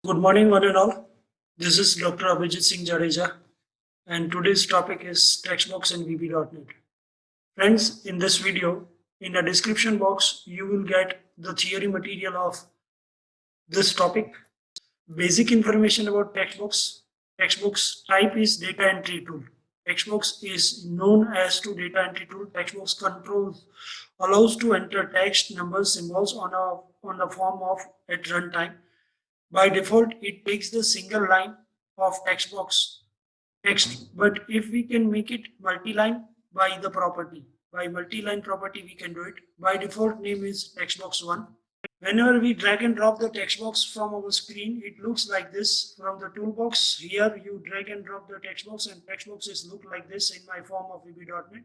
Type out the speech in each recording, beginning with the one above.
Good morning, one and all. This is Dr. Abhijit Singh Jadeja, and today's topic is textbox and VB.NET. Friends, in this video, in the description box, you will get the theory material of this topic, basic information about textbox. Textbox type is data entry tool. Textbox is known as to data entry tool. Textbox controls allows to enter text, numbers, symbols on the form of at runtime. By default, it takes the single line of text box text, but if we can make it multi-line by the property, by multi-line property, we can do it. By default name is textbox1. Whenever we drag and drop the text box from our screen, it looks like this. From the toolbox, here you drag and drop the text box, and text boxes look like this in my form of VB.NET.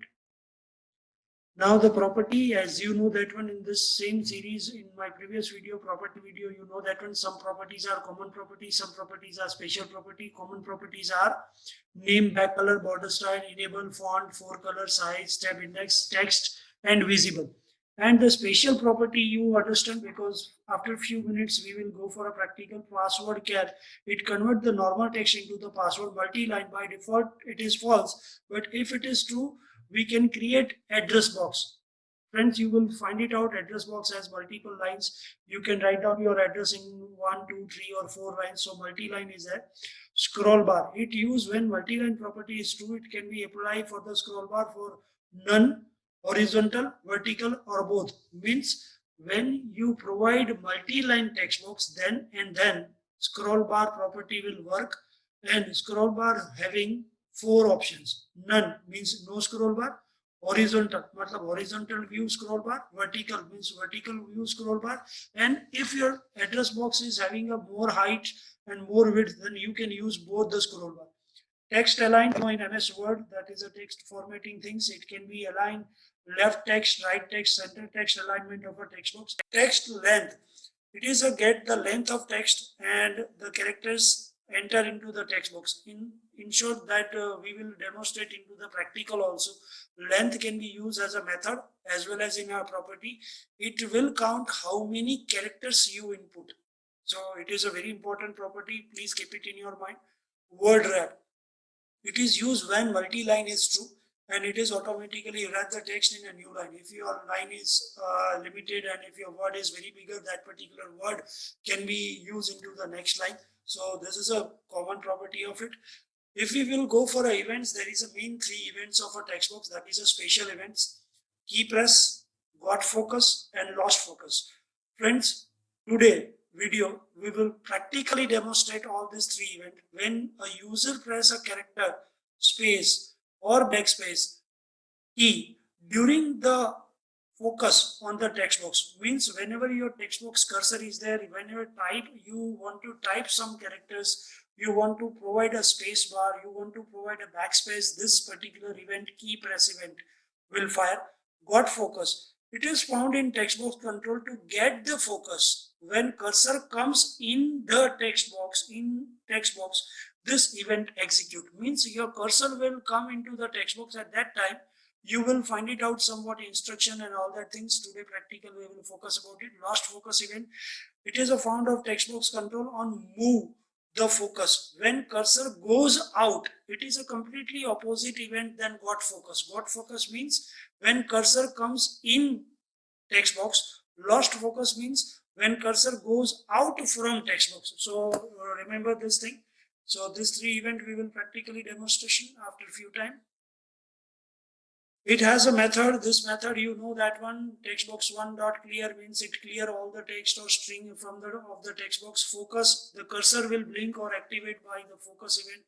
Now the property, as you know that one in this same series in my previous video, property video, you know that one some properties are common properties, some properties are special property. Common properties are name, back color, border style, enable, font, fore color, size, tab index, text, and visible. And the special property you understand because after a few minutes we will go for a practical password care. It convert the normal text into the password multi-line. By default it is false, but if it is true, we can create address box. Friends, you will find it out. Address box has multiple lines. You can write down your address in 1, 2, 3, or 4 lines. So multi-line is there. Scroll bar. It used when multi-line property is true. It can be applied for the scroll bar for none, horizontal, vertical, or both. Means when you provide multi-line text box, then scroll bar property will work, and scroll bar having 4 options. None means no scroll bar. Horizontal matlab horizontal view scroll bar. Vertical means vertical view scroll bar. And if your address box is having a more height and more width, then you can use both the scroll bar. Text aligned in MS Word, that is a text formatting things. It can be aligned left text, right text, center text, alignment of a text box. Text length. It is a get the length of text and the characters enter into the text box. In short, that we will demonstrate into the practical also. Length can be used as a method as well as in our property. It will count how many characters you input. So it is a very important property. Please keep it in your mind. Word wrap. It is used when multi-line is true, and it is automatically wrap the text in a new line. If your line is limited and if your word is very bigger, that particular word can be used into the next line. So this is a common property of it. If we will go for events, there is a main 3 events of a text box. That is a special events: key press, got focus, and lost focus. Friends, today video we will practically demonstrate all these 3 events. When a user press a character, space, or backspace key during the focus on the text box, means whenever your text box cursor is there, whenever you want to type some characters, you want to provide a space bar, you want to provide a backspace, this particular event, key press event, will fire. Got focus. It is found in text box control to get the focus. When cursor comes in the text box, this event execute. Means your cursor will come into the text box at that time. You will find it out somewhat instruction and all that things. Today practical we will focus about it. Lost focus event. It is a found of text box control on move the focus. When cursor goes out, it is a completely opposite event than got focus. Got focus means when cursor comes in text box. Lost focus means when cursor goes out from text box. So remember this thing. So this 3 event we will practically demonstration after a few time. It has a method. This method, you know that one, textbox1 dot clear means it clear all the text or string from the text box. Focus, the cursor will blink or activate by the focus event.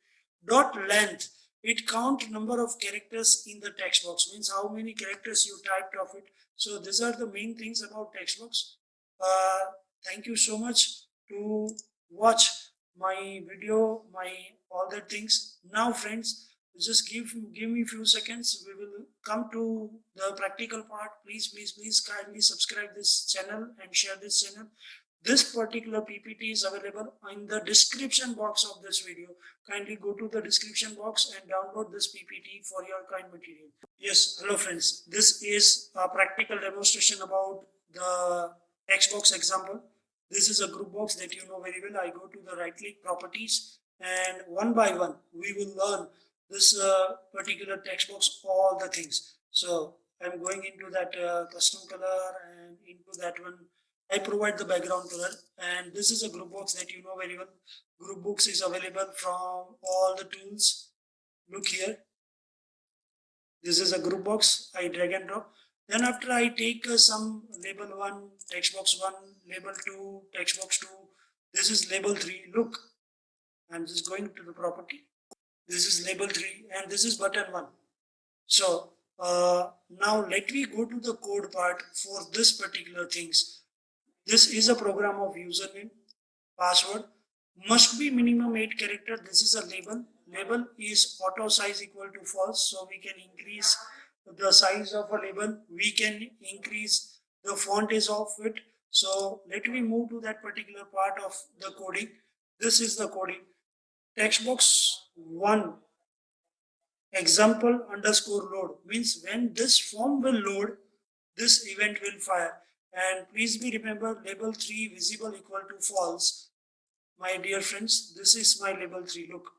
Dot length, it count number of characters in the text box, means how many characters you typed of it. So these are the main things about text box. Thank you so much to watch my video, my all the things. Now friends, just give me a few seconds. We will come to the practical part. Please kindly subscribe this channel and share this channel. This particular PPT is available in the description box of this video. Kindly go to the description box and download this PPT for your kind material. Yes, hello friends. This is a practical demonstration about the text box example. This is a group box that you know very well. I go to the right click properties, and one by one we will learn this particular text box, all the things. So I'm going into that custom color, and into that one I provide the background color, and this is a group box that you know very well. Group box is available from all the tools. Look here, this is a group box. I drag and drop. Then after I take some label 1, text box 1, label 2, text box 2. This is label 3. Look, I'm just going to the property. This is label 3 and this is button 1. So now let me go to the code part for this particular things. This is a program of username, password, must be minimum 8 character. This is a label. Label is auto size equal to false, so we can increase the size of a label. We can increase the font is of it. So let me move to that particular part of the coding. This is the coding. Text box 1 example underscore load means when this form will load, this event will fire. And please be remember label 3 visible equal to false. My dear friends, this is my label 3. Look.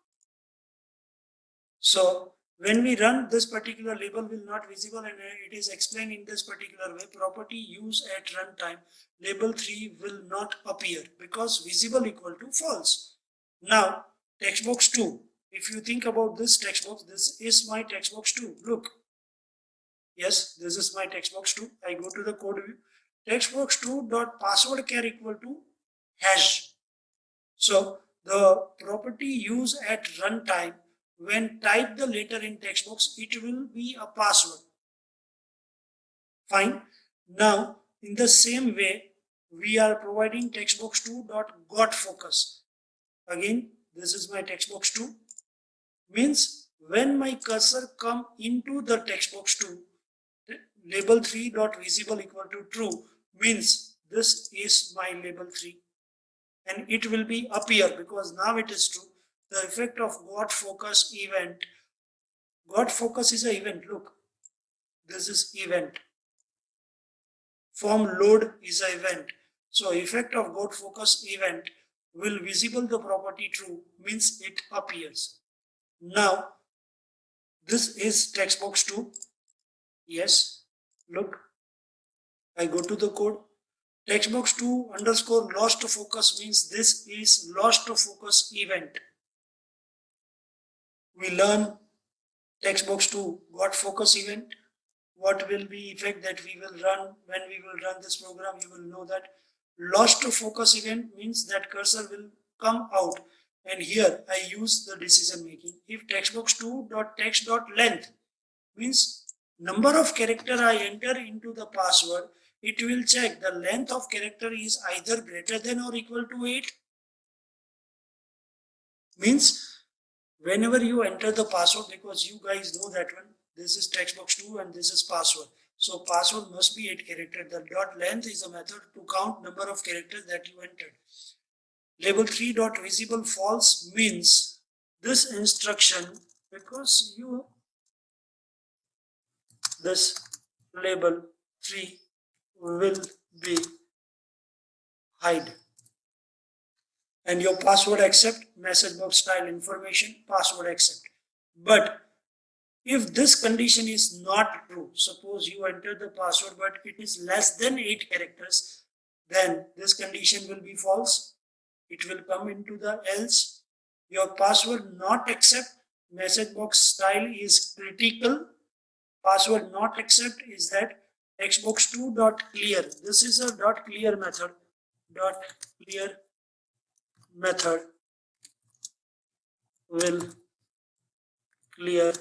So when we run, this particular label will not visible, and it is explained in this particular way. Property use at runtime, label 3 will not appear because visible equal to false. Now text box 2. If you think about this text box, this is my text box 2. Look. Yes, this is my text box 2. I go to the code view. Text box 2 dot password char equal to hash. So the property use at runtime, when type the letter in text box, it will be a password. Fine. Now in the same way, we are providing text box 2 dot got focus. Again, this is my text box 2. Means when my cursor come into the text box 2, label 3 dot visible equal to true means this is my label 3. And it will be appear because now it is true. The effect of got focus event. Got focus is an event. Look, this is event. Form load is an event. So effect of got focus event will visible the property true means it appears. Now this is text box 2. Yes, look, I go to the code. Text box 2 underscore lost focus means this is lost focus event. We learn text box 2 got focus event. What will be effect that we will run when we will run this program? You will know that lost focus event means that cursor will come out, and here I use the decision making. If text box 2 dot text dot length means number of character I enter into the password, it will check the length of character is either greater than or equal to 8. Means whenever you enter the password, because you guys know that one, this is text box 2 and this is password. So password must be 8 characters. The dot length is a method to count number of characters that you entered. Label 3 dot visible false means this instruction, because you this label 3 will be hide, and your password accept, message box style information, password accept. But if this condition is not true, suppose you enter the password but it is less than 8 characters, then this condition will be false. It will come into the else. Your password not accept, message box style is critical. Password not accept is that textbox2 dot clear. This is a dot clear method. Dot clear method will clear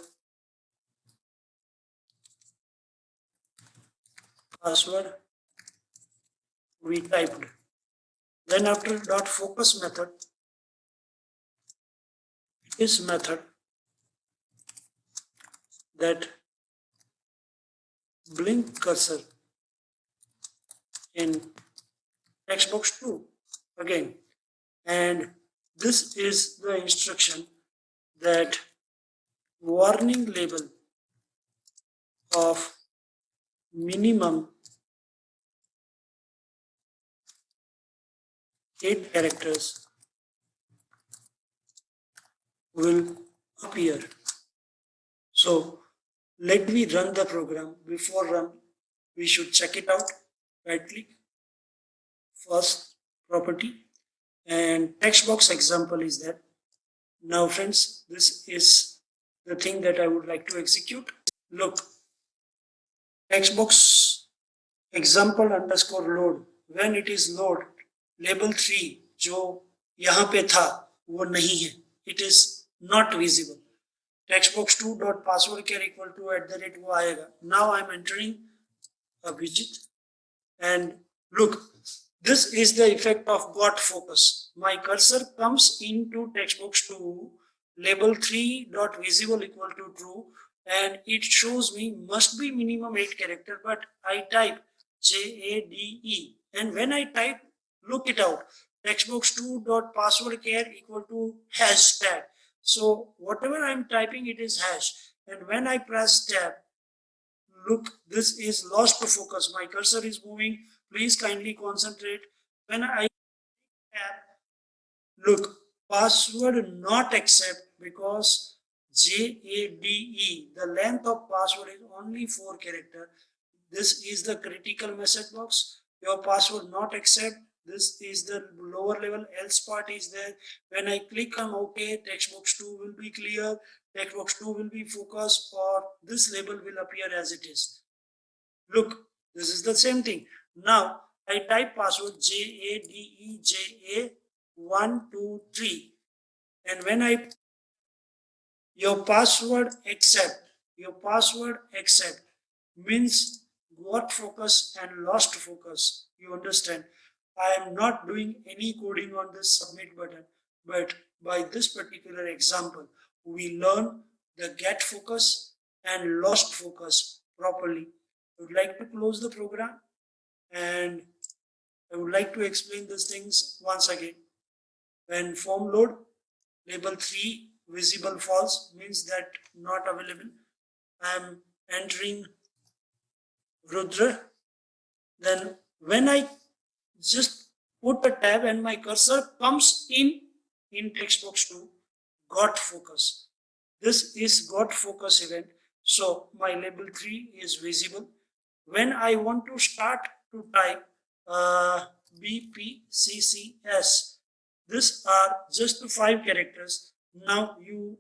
password we typed. Then after dot focus method, is method that blink cursor in text box 2 again, and this is the instruction that warning label of minimum 8 characters will appear. So let me run the program. Before run, we should check it out. Right click, first property, and text box example is there. Now friends, this is the thing that I would like to execute. Look, text box example underscore load. When it is load, label 3 जो यहाँ पे था वो नहीं है. It is not visible. Textbox2 dot password care equal to @ वो आएगा. Now I'm entering Abhijit, and look, this is the effect of got focus. My cursor comes into textbox2, label 3 dot visible equal to true, and it shows me must be minimum 8 character, but I type JADE, and when I type, look it out, textbox2 dot password care equal to hashtag. So whatever I'm typing, it is hash, and when I press tab, look, this is lost to focus. My cursor is moving. Please kindly concentrate. When I tab, look, password not accept, because JADE, the length of password is only 4 character. This is the critical message box. Your password not accept. This is the lower level, else part is there. When I click on OK, textbox2 will be clear, textbox2 will be focused, or this label will appear as it is. Look, this is the same thing. Now I type password JADEJA123, and when I your password accept means got focus and lost focus. You understand? I am not doing any coding on this submit button, but by this particular example, we learn the get focus and lost focus properly. I would like to close the program, and I would like to explain these things once again. When form load, label 3 visible false means that not available. I am entering Rudra. Then when I just put a tab and my cursor comes in textbox2, got focus. This is got focus event. So my label 3 is visible. When I want to start to type BPCCS, these are just 5 characters. Now you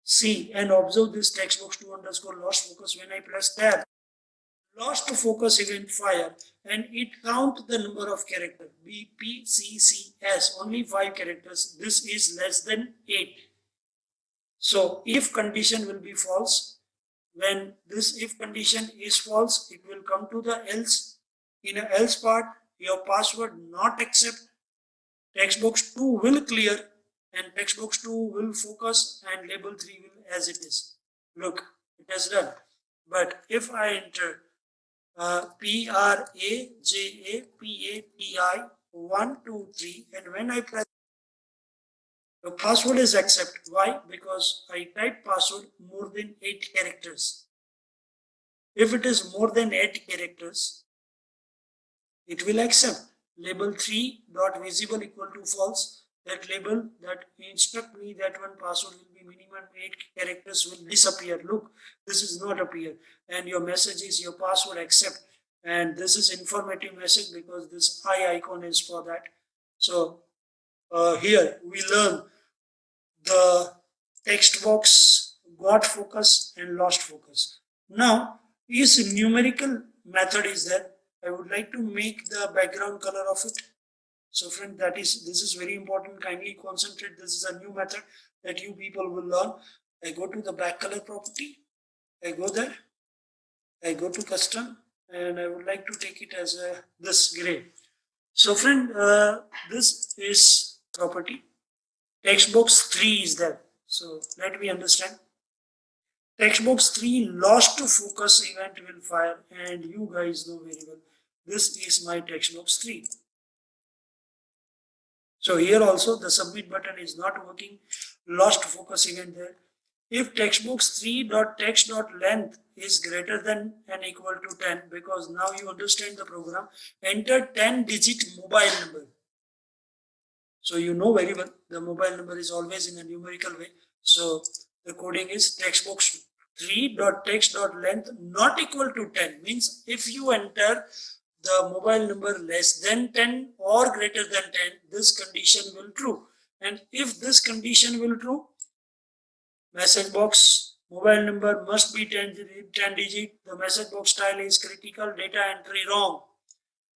see and observe this textbox2 underscore lost focus. When I press tab, lost focus event fire, and it count the number of characters. BPCCS, only 5 characters. This is less than 8. So if condition will be false, when this if condition is false, it will come to the else. In a else part, your password not accept, textbox2 will clear, and textbox2 will focus, and label 3 will as it is. Look, it has done. But if I enter PRAJAPATI123, and when I press, the password is accept. Why? Because I type password more than 8 characters. If it is more than 8 characters, it will accept. Label 3 dot visible equal to false. That label that instruct me that one password will be minimum 8 characters will disappear. Look, this is not appear, and your message is your password accept, and this is informative message because this eye icon is for that. So here we learn the text box got focus and lost focus. Now is numerical method is there. I would like to make the background color of it. So friend, this is very important. Kindly concentrate. This is a new method that you people will learn. I go to the back color property. I go there. I go to custom, and I would like to take it as this gray. So friend, this is property. Textbox 3 is there. So let me understand. Textbox 3 lost to focus event will fire, and you guys know very well. This is my textbox 3. So here also the submit button is not working. Lost focus event there. if text box 3.text.length is greater than and equal to 10, because now you understand the program, enter 10-digit mobile number. So you know very well the mobile number is always in a numerical way. So the coding is text box 3.text.length not equal to 10, means if you enter the mobile number less than 10 or greater than 10, this condition will true. And if this condition will true, message box mobile number must be 10 digit. The message box style is critical, data entry wrong.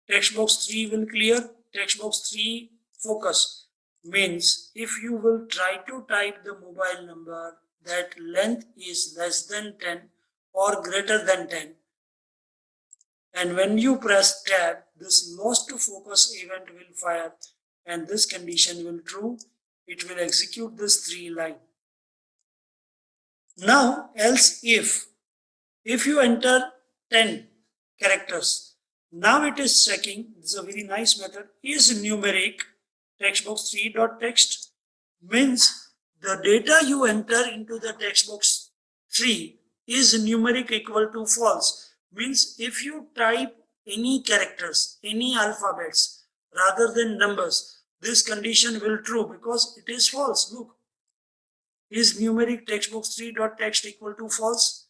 Text box 3 will clear, text box 3 focus. Means if you will try to type the mobile number that length is less than 10 or greater than 10, and when you press tab, this lost to focus event will fire and this condition will true. It will execute this 3 line. Now else if you enter 10 characters, now it is checking, this is a very nice method, is numeric text box 3.text, means the data you enter into the text box 3 is numeric equal to false. Means if you type any characters, any alphabets rather than numbers, this condition will true because it is false. Look, is numeric text box 3.text equal to false?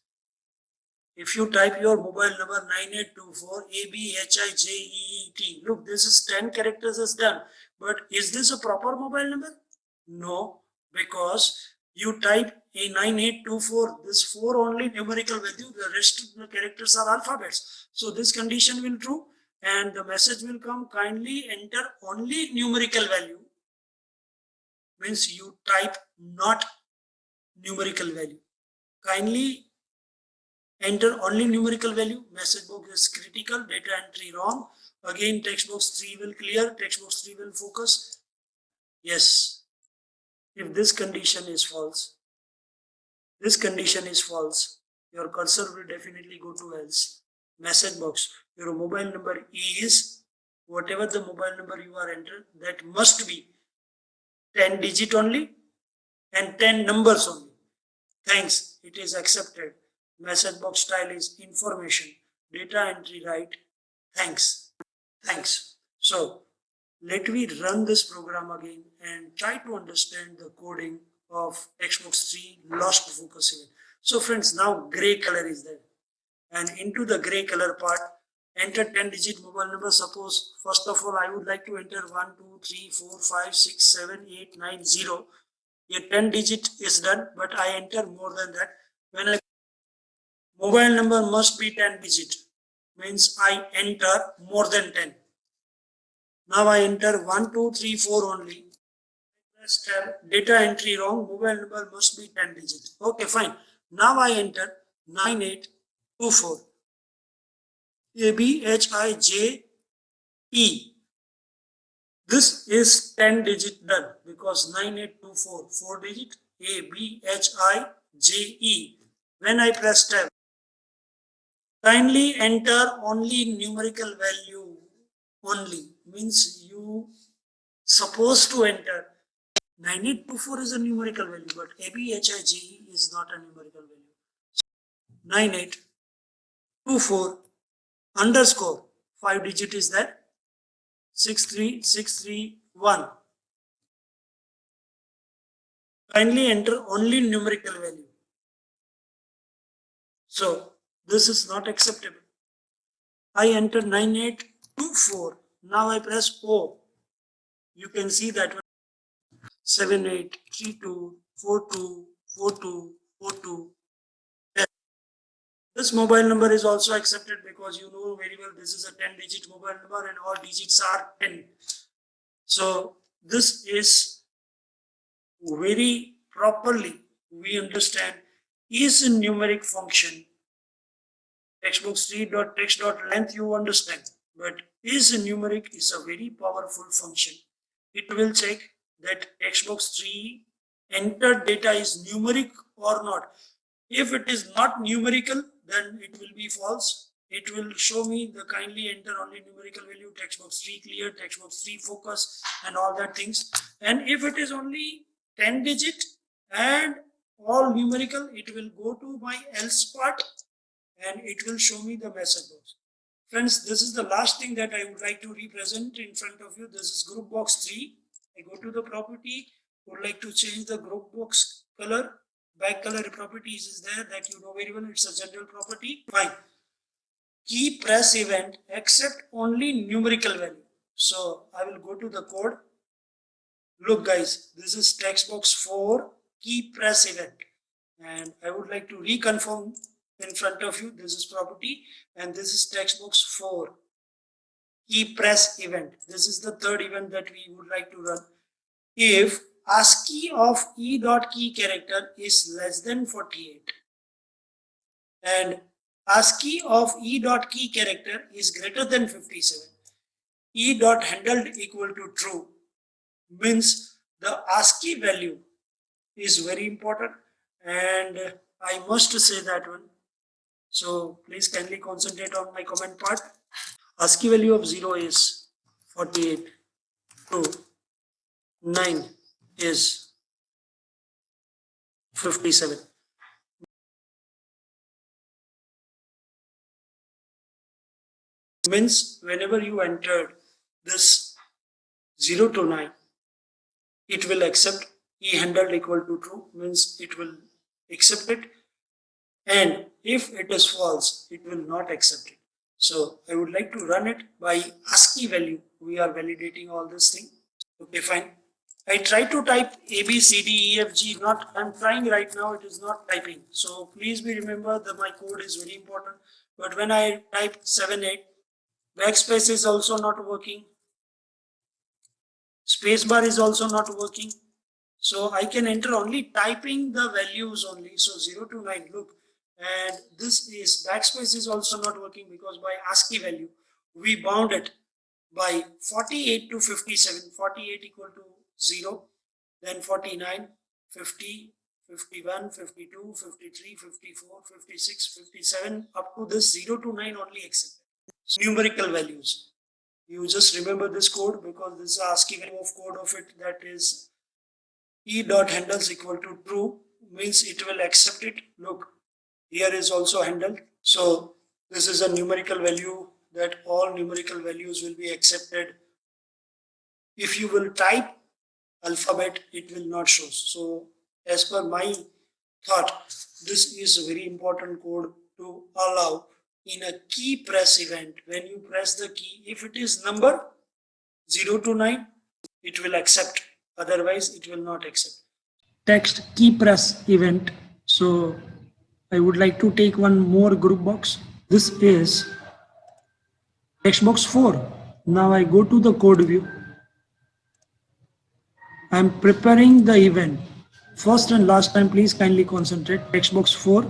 If you type your mobile number 9824 ABHIJEET, look, this is 10 characters is done. But is this a proper mobile number? No, because you type a 9824, this 4 only numerical value, the rest of the characters are alphabets. So this condition will true and the message will come, kindly enter only numerical value. Means you type not numerical value. Kindly enter only numerical value. Message box is critical, data entry wrong. Again, text box 3 will clear, text box 3 will focus. Yes, if this condition is false, your cursor will definitely go to else. Message box, your mobile number is, whatever the mobile number you are entered, that must be 10 digit only and 10 numbers only. Thanks, it is accepted. Message box style is information, data entry right. Thanks. So let me run this program again and try to understand the coding of text box 3 lost focus event. So friends, now gray color is there, and into the gray color part, enter 10 digit mobile number. Suppose first of all I would like to enter 1 2 3 4 5 6 7 8 9 0. A 10 digit is done, but I enter more than that. When I mobile number must be 10 digit, means I enter more than 10. Now I enter 1 2 3 4 only. Press tab, data entry wrong, mobile number must be 10 digit. Okay, fine. Now I enter 9824 ABHIJE. This is 10 digit done because 9824 4 digit ABHIJE. When I press tab, kindly enter only numerical value only, means you supposed to enter 9824 is a numerical value, but ABHIJE is not a numerical value. 9824 underscore 5 digit is that 63631. Kindly enter only numerical value. So this is not acceptable. I enter 9824. Now I press O. You can see that 7832424242. This mobile number is also accepted because you know very well this is a 10 digit mobile number and all digits are 10. So this is very properly we understand is a numeric function. Text box 3.text.length you understand, but is a numeric is a very powerful function. It will check that text box 3 entered data is numeric or not. If it is not numerical, then it will be false. It will show me the kindly enter only numerical value, text box 3 clear, text box 3 focus and all that things. And if it is only 10 digit and all numerical, it will go to my else part and it will show me the message box. Friends, this is the last thing that I would like to represent in front of you. This is group box 3. I go to the property, would like to change the group box color. Back color properties is there, that you know very well, it's a general property. Fine. Key press event accept only numerical value. So I will go to the code. Look guys, this is text box 4 key press event, and I would like to reconfirm in front of you. This is property and this is text box 4 key press event. This is the third event that we would like to run. If ASCII of e dot key character is less than 48 and ASCII of e dot key character is greater than 57, e dot handled equal to true, means the ASCII value is very important, and I must say that one. So please kindly concentrate on my comment part. ASCII value of 0 is 48, 2, 9 is 57. Means whenever you entered this 0 to 9, it will accept e handled equal to true, means it will accept it, and if it is false, it will not accept it. So I would like to run it by ASCII value. We are validating all this thing. Okay, fine. I try to type A, B, C, D, E, F, G. Not, I'm trying right now, it is not typing. So please be remember that my code is very important. But when I type 7, 8, backspace is also not working. Spacebar is also not working. So I can enter only typing the values only. So 0 to 9, look. And this is backspace is also not working because by ASCII value, we bound it by 48 to 57, 48 equal to 0, then 49, 50, 51, 52, 53, 54, 56, 57, up to this 0 to 9 only accepted. So numerical values. You just remember this code because this is ASCII value of code of it, that is e dot handles equal to true, means it will accept it. Look, here is also handled. So this is a numerical value, that all numerical values will be accepted. If you will type alphabet, it will not show. So as per my thought, this is a very important code to allow in a key press event. When you press the key, if it is number 0 to 9, it will accept, otherwise it will not accept. Text key press event. So I would like to take one more group box. This is text box 4. Now I go to the code view. I am preparing the event. First and last time, please kindly concentrate. Text box 4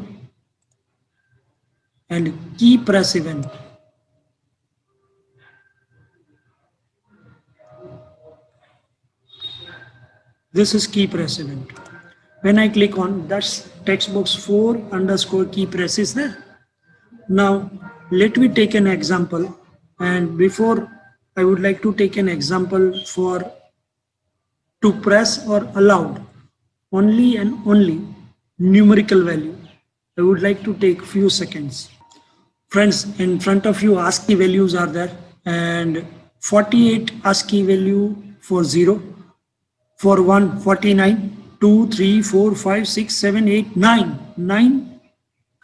and key press event. This is key press event. When I click on, that's text box 4 underscore key press is there. Now let me take an example, and before I would like to take an example for to press or allowed only and only numerical value. I would like to take few seconds. Friends, in front of you ASCII values are there, and 48 ASCII value for 0, for 1 49, 2 3 4 5 6 7 8 9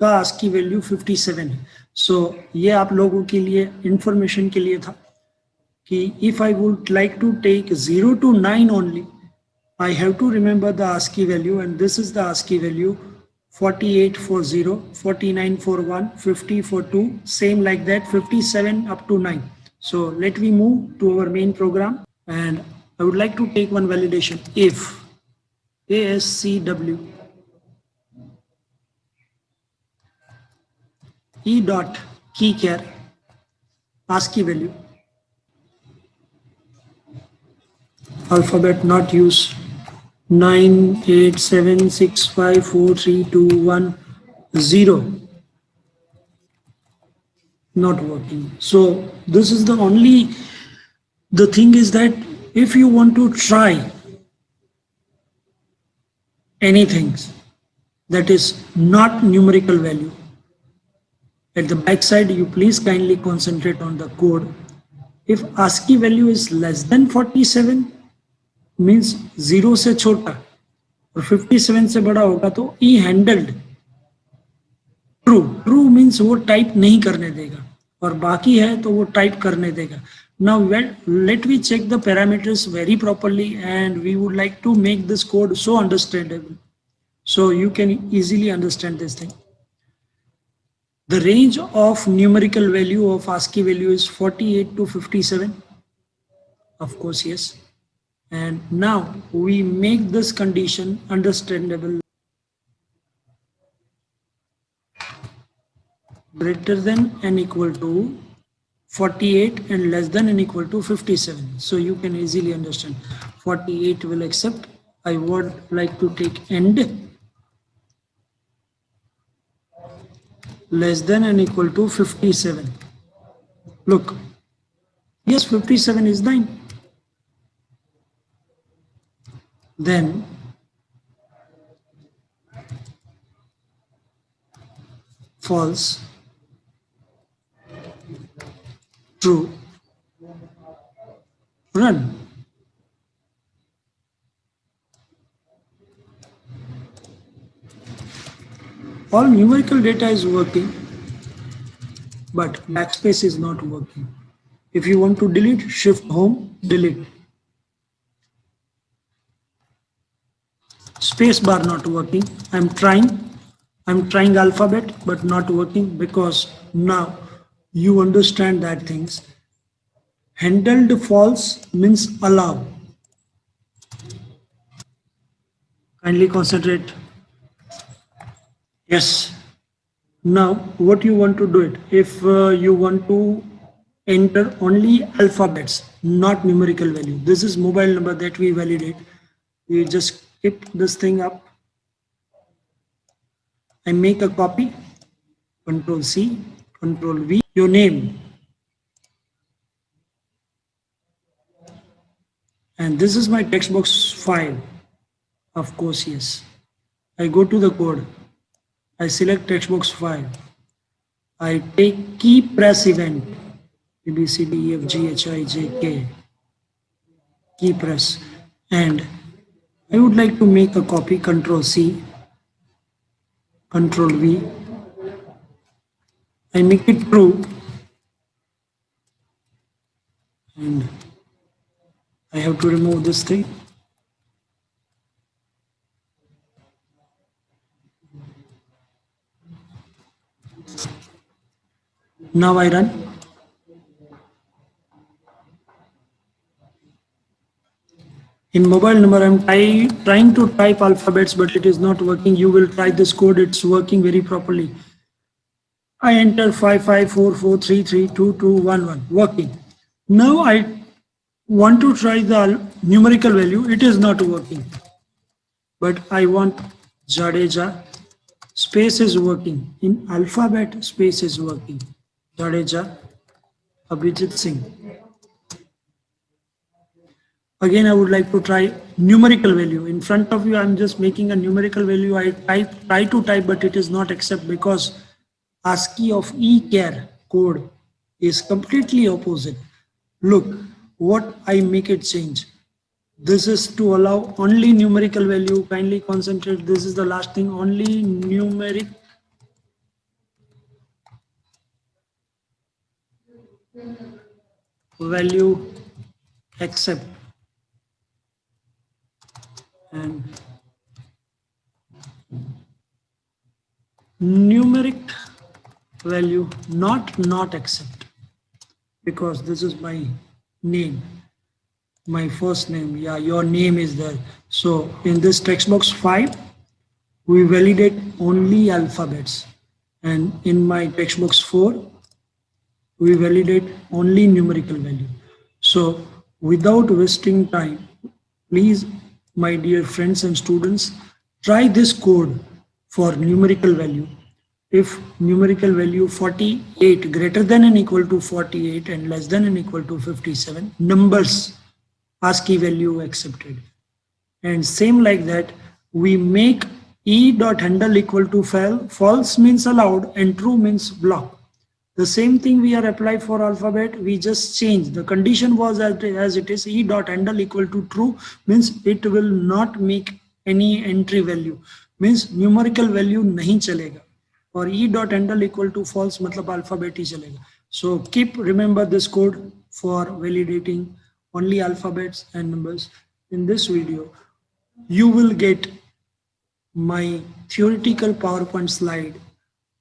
का ASCII value 57 है. सो ये आप लोगों के लिए information के लिए था कि if I would like to take 0 to 9 only, I have to remember the ASCII value, and this is the ASCII value: 48 for 0, 49 for 1, 50 for 2, same like that, 57 up to 9. So let me move to our main program, and I would like to take one validation. If ASCW e dot key char ASCII value, alphabet not used, 9 8 7 6 5 4 3 2 1 0, not working. So this is the only, the thing is that if you want to try anything, that is not numerical value. At the back side, you please kindly concentrate on the code. If ASCII value is less than 47, means 0 से छोटा और 57 से बड़ा होगा तो ई handled true. True means वो type नहीं करने देगा और बाकी है तो वो टाइप करने देगा. Now let me check the parameters very properly and we would like to make this code so understandable so you can easily understand this thing. The range of numerical value of ASCII value is 48 to 57. Of course, yes. And now we make this condition understandable. Greater than and equal to 48 and less than and equal to 57. So you can easily understand. 48 will accept. I would like to take end. Less than and equal to 57. Look, yes, 57 is 9. Then false, true, run. All numerical data is working, but backspace is not working. If you want to delete, shift home, delete. Space bar not working. I'm trying alphabet, but not working because now you understand that things. Handled false means allow. Kindly concentrate. Yes. Now, what you want to do it? If you want to enter only alphabets, not numerical value. This is mobile number that we validate. We just keep this thing up. I make a copy. Control C, Control V. Your name. And this is my text box file. Of course, yes. I go to the code. I select text box file. I take key press event. A, B, C, D, E, F, G, H, I, J, K. Key press. And I would like to make a copy. Control C. Control V. I make it true. And I have to remove this thing. Now I run. In mobile number, I'm trying to type alphabets, but it is not working. You will try this code. It's working very properly. I enter 5544332211. Working. Now I want to try the numerical value. It is not working. But I want Jadeja. Space is working. In alphabet, space is working. Jadeja, Abhijit Singh. Again, I would like to try numerical value. In front of you, I'm just making a numerical value. I try to type, but it is not accept because ASCII of eChar code is completely opposite. Look, what I make it change. This is to allow only numerical value. Kindly concentrate. This is the last thing. Only numeric value accept. And numeric value not accept because this is my name, my first name. Yeah, your name is there. So in this text box 5, we validate only alphabets, and in my text box 4, we validate only numerical value. So without wasting time, please, my dear friends and students, try this code for numerical value. If numerical value 48 greater than and equal to 48 and less than and equal to 57, numbers ASCII value accepted. And same like that, we make e.handle equal to false means allowed and true means block. The same thing we are applied for alphabet, we just change. The condition was as it is, e.handle equal to true means it will not make any entry value, means numerical value nahi chalega. Or e.handle equal to false matlab alphabet hi chalega. So keep remember this code for validating only alphabets and numbers. In this video, you will get my theoretical PowerPoint slide.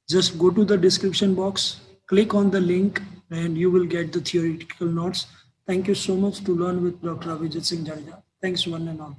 Just go to the description box, click on the link, and you will get the theoretical notes. Thank you so much to learn with Dr. Abhijit Singh Jadeja. Thanks one and all.